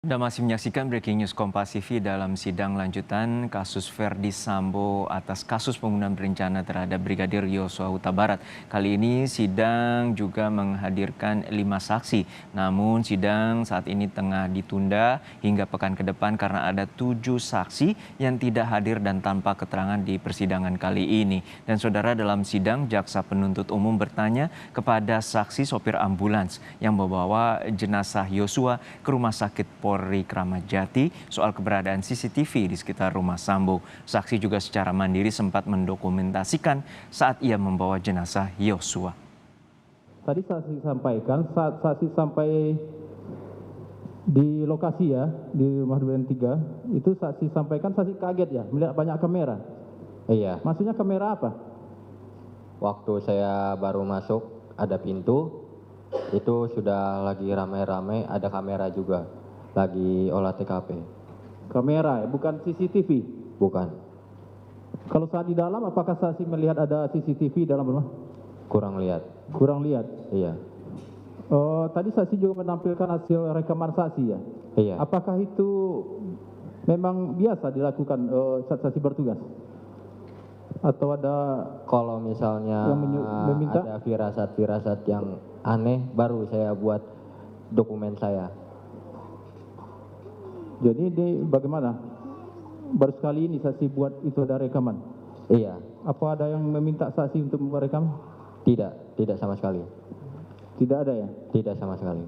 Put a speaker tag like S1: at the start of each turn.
S1: Anda masih menyaksikan Breaking News Kompas TV dalam sidang lanjutan kasus Verdi Sambo atas kasus pembunuhan berencana terhadap Brigadir Yosua Huta Barat. Kali ini sidang juga menghadirkan 5 saksi. Namun sidang saat ini tengah ditunda hingga pekan ke depan karena ada 7 saksi yang tidak hadir dan tanpa keterangan di persidangan kali ini. Dan saudara, dalam sidang jaksa penuntut umum bertanya kepada saksi sopir ambulans yang membawa jenazah Yosua ke rumah sakit Polri Kramat Jati soal keberadaan CCTV di sekitar rumah Sambo. Saksi juga secara mandiri sempat mendokumentasikan saat ia membawa jenazah Yosua.
S2: Tadi saksi sampaikan saat saksi sampai di lokasi ya, di rumah Duren 3, itu saksi sampaikan saksi kaget ya, melihat banyak kamera.
S3: Iya,
S2: Maksudnya kamera apa?
S3: waktu saya baru masuk ada pintu, itu sudah lagi ramai-ramai, ada kamera juga, lagi olah TKP.
S2: Kamera ya, bukan CCTV.
S3: Bukan,
S2: Kalau saat di dalam, apakah saksi melihat ada CCTV dalam rumah?
S3: kurang lihat.
S2: Kurang lihat.
S3: Iya,
S2: Oh, tadi saksi juga menampilkan hasil rekaman saksi ya.
S3: iya.
S2: Apakah itu memang biasa dilakukan saat saksi bertugas? Atau ada
S3: Kalau misalnya
S2: Yang meminta?
S3: ada firasat-firasat yang aneh, baru saya buat dokumen saya.
S2: jadi ini bagaimana? Baru sekali ini saksi buat itu ada rekaman.
S3: Iya,
S2: Apa ada yang meminta saksi untuk merekam?
S3: tidak sama sekali.
S2: Tidak ada ya?
S3: Tidak sama sekali.